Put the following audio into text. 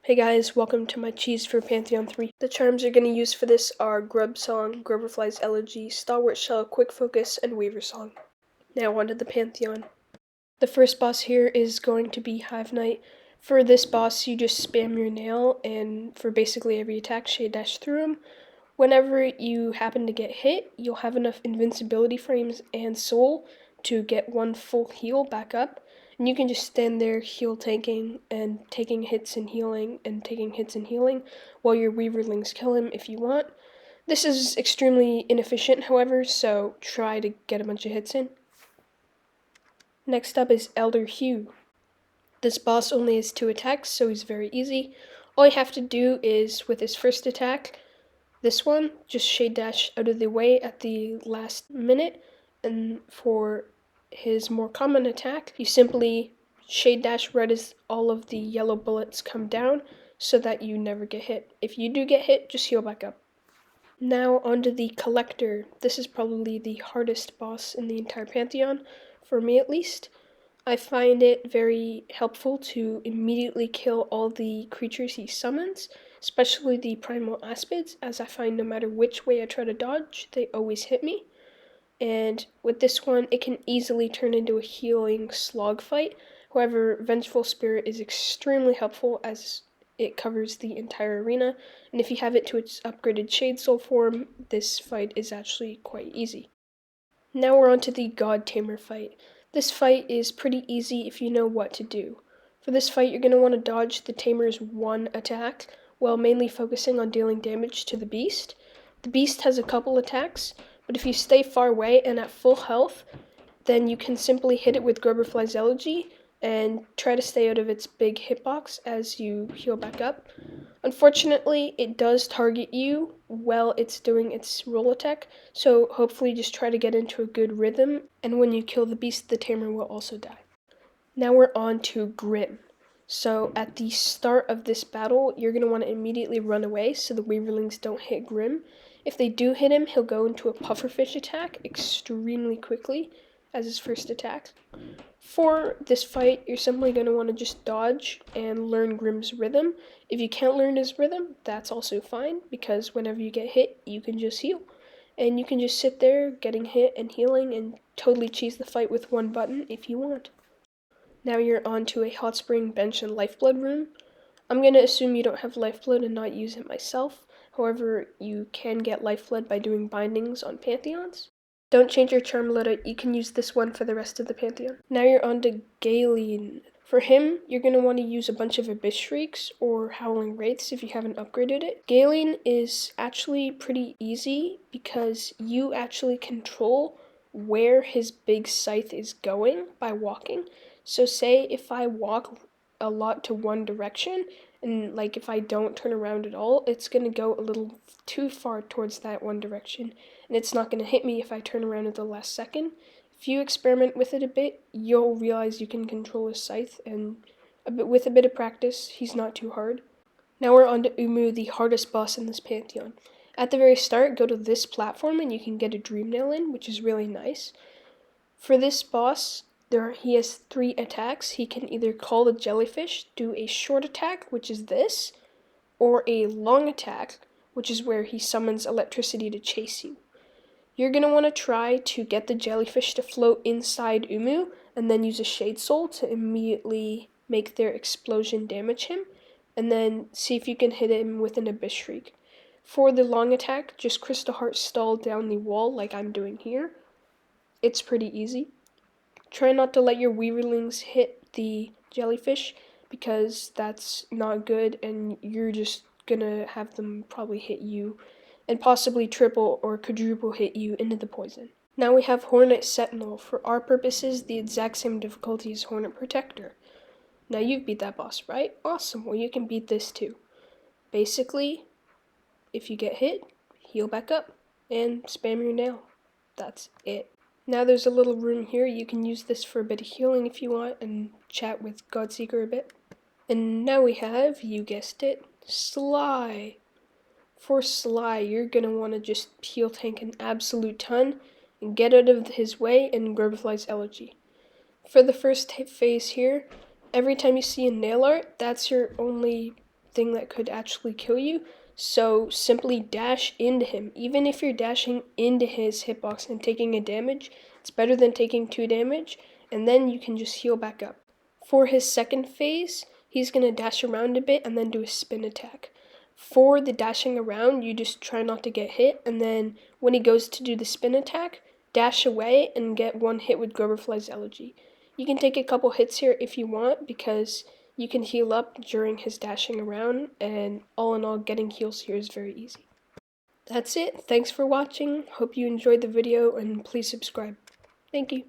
Hey guys, welcome to my Cheese for Pantheon 3. The charms you're going to use for this are Grub Song, Groverfly's Elegy, Stalwart Shell, Quick Focus, and Weaver Song. Now onto the Pantheon. The first boss here is going to be Hive Knight. For this boss, you just spam your nail, and for basically every attack, shade dash through him. Whenever you happen to get hit, you'll have enough invincibility frames and soul to get one full heal back up. And you can just stand there heal tanking and taking hits and healing while your Weaverlings kill him if you want. This is extremely inefficient, however, so try to get a bunch of hits in. Next up is Elder Hugh. This boss only has 2 attacks, so he's very easy. All you have to do is, with his first attack, this one, just shade dash out of the way at the last minute, and for his more common attack, you simply shade dash right as all of the yellow bullets come down so that you never get hit. If you do get hit, just heal back up. Now onto the Collector. This is probably the hardest boss in the entire Pantheon, for me at least. I find it very helpful to immediately kill all the creatures he summons, especially the primal aspids, as I find no matter which way I try to dodge, they always hit me. And with this one, it can easily turn into a healing slog fight. However, Vengeful Spirit is extremely helpful as it covers the entire arena, and if you have it to its upgraded Shade Soul form, this fight is actually quite easy. Now we're on to the God Tamer fight. This fight is pretty easy if you know what to do. For this fight, you're going to want to dodge the Tamer's one attack, while mainly focusing on dealing damage to the beast. The beast has a couple attacks, but if you stay far away and at full health, then you can simply hit it with Groverfly's Elegy and try to stay out of its big hitbox as you heal back up. Unfortunately, it does target you while it's doing its roll attack, so hopefully just try to get into a good rhythm, and when you kill the beast, the Tamer will also die. Now we're on to Grimm. So at the start of this battle, you're going to want to immediately run away so the Weaverlings don't hit Grimm. If they do hit him, he'll go into a pufferfish attack extremely quickly as his first attack. For this fight, you're simply going to want to just dodge and learn Grimm's rhythm. If you can't learn his rhythm, that's also fine, because whenever you get hit, you can just heal. And you can just sit there getting hit and healing and totally cheese the fight with one button if you want. Now you're on to a Hot Spring Bench and Lifeblood room. I'm going to assume you don't have Lifeblood and not use it myself. However, you can get Lifeblood by doing bindings on Pantheons. Don't change your charm loadout, you can use this one for the rest of the Pantheon. Now you're on to Galien. For him, you're going to want to use a bunch of Abyss Shrieks or Howling Wraiths if you haven't upgraded it. Galien is actually pretty easy because you actually control where his big scythe is going by walking. So say if I walk a lot to one direction, and like if I don't turn around at all, it's going to go a little too far towards that one direction, and it's not going to hit me if I turn around at the last second. If you experiment with it a bit, you'll realize you can control his scythe, and with a bit of practice, he's not too hard. Now we're on to Uumuu, the hardest boss in this Pantheon. At the very start, go to this platform and you can get a Dream Nail in, which is really nice. For this boss, he has 3 attacks. He can either call the jellyfish, do a short attack, which is this, or a long attack, which is where he summons electricity to chase you. You're going to want to try to get the jellyfish to float inside Uumuu, and then use a Shade Soul to immediately make their explosion damage him, and then see if you can hit him with an Abyss Shriek. For the long attack, just Crystal Heart stall down the wall like I'm doing here. It's pretty easy. Try not to let your Weaverlings hit the jellyfish, because that's not good and you're just gonna have them probably hit you and possibly triple or quadruple hit you into the poison. Now we have Hornet Sentinel. For our purposes, the exact same difficulty as Hornet Protector. Now you've beat that boss, right? Awesome, well you can beat this too. Basically, if you get hit, heal back up and spam your nail. That's it. Now there's a little room here. You can use this for a bit of healing if you want and chat with Godseeker a bit. And now we have, you guessed it, Sly. For Sly, you're going to want to just heal tank an absolute ton and get out of his way and Groverfly's Elegy. For the first phase here, every time you see a nail art, that's your only thing that could actually kill you. So simply dash into him. Even if you're dashing into his hitbox and taking a damage, it's better than taking 2 damage, and then you can just heal back up. For his second phase, he's going to dash around a bit and then do a spin attack. For the dashing around, you just try not to get hit, and then when he goes to do the spin attack, dash away and get one hit with Grubberfly's Elegy. You can take a couple hits here if you want, because you can heal up during his dashing around, and all in all, getting heals here is very easy. That's it. Thanks for watching. Hope you enjoyed the video, and please subscribe. Thank you.